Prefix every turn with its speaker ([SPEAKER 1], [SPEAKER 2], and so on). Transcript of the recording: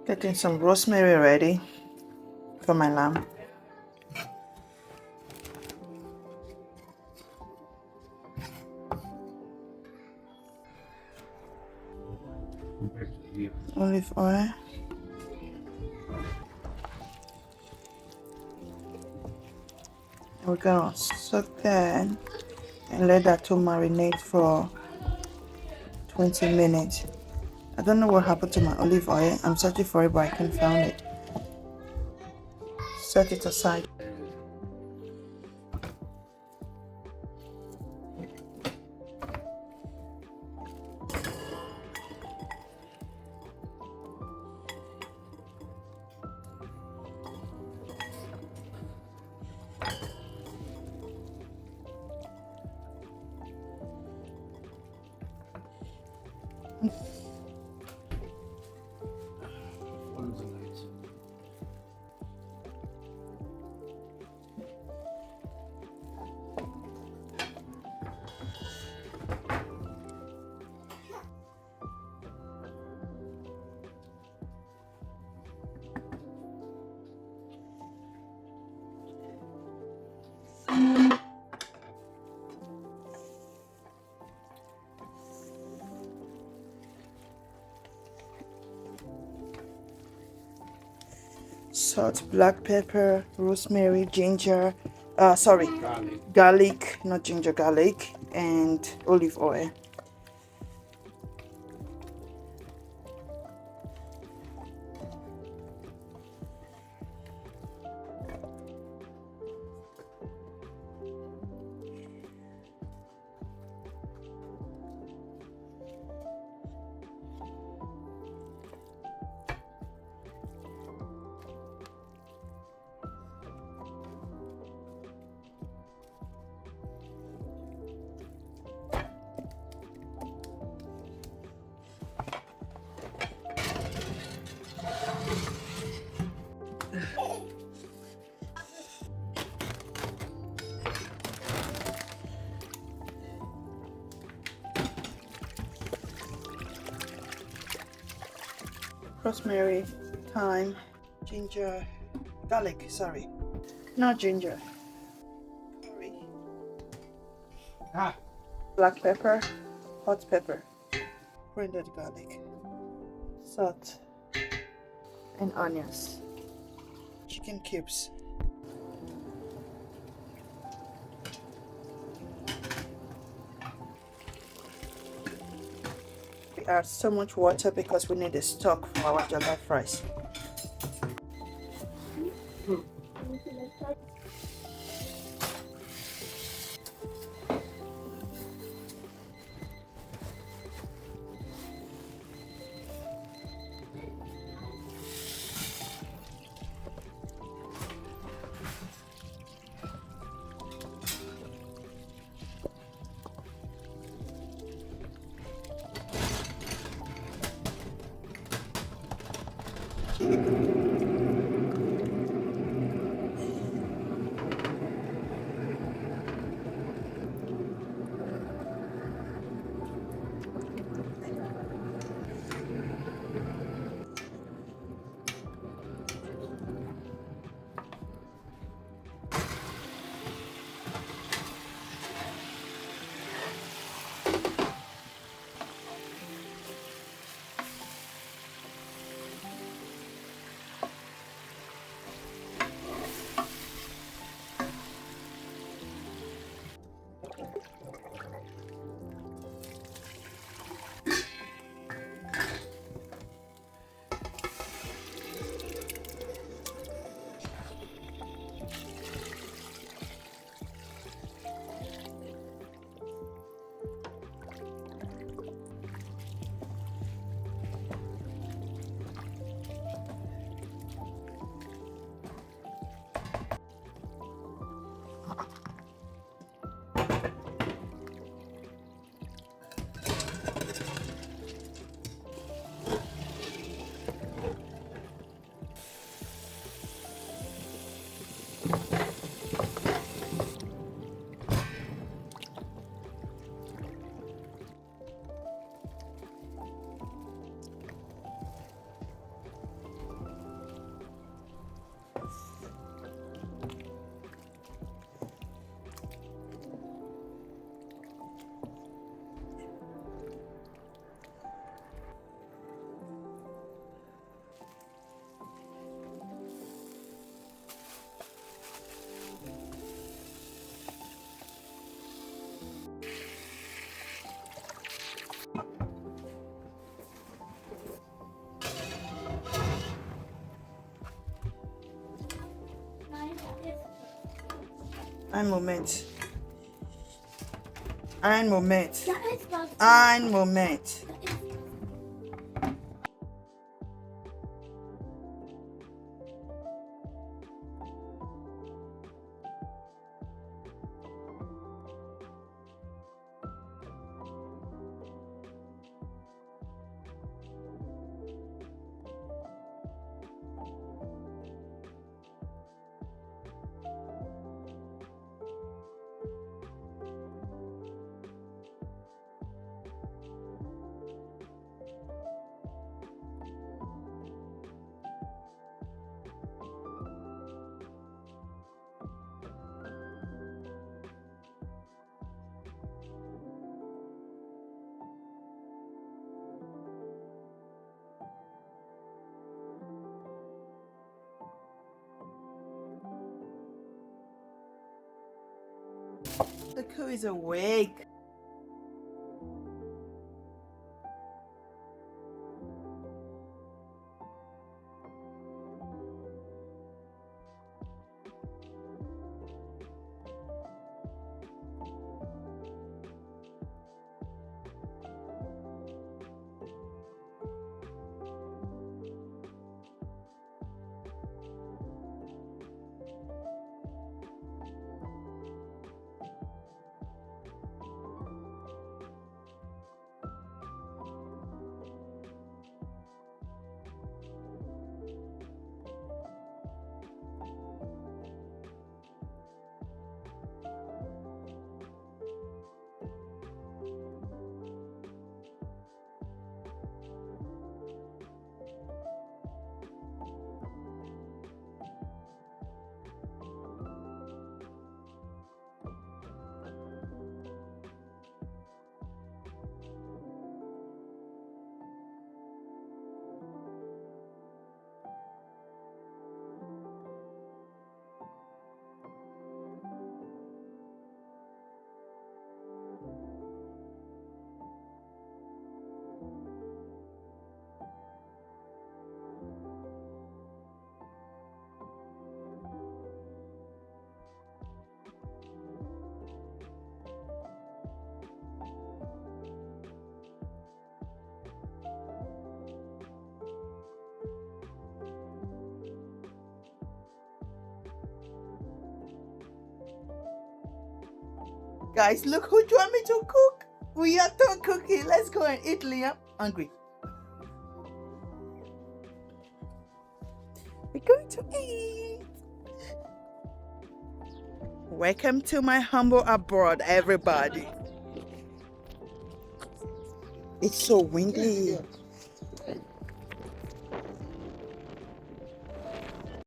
[SPEAKER 1] Getting some rosemary ready for my lamb. Olive oil. We're gonna soak that and let that to marinate for 20 minutes. I don't know what happened to my olive oil. I'm searching for it, but I can't find it. Set it aside. Salt, black pepper, rosemary, ginger, garlic, not ginger, garlic, and olive oil. Rosemary, thyme, ginger, garlic, not ginger. Curry. Black pepper, hot pepper, grounded garlic, salt, and onions. Chicken cubes. We add so much water because we need a stock for our jollof rice. Un moment. Un moment. Un moment. Look who is awake. Guys, look who joined me to cook. We are done cooking. Let's go and eat, Liam. Hungry. We're going to eat. Welcome to my humble abroad, everybody. It's so windy.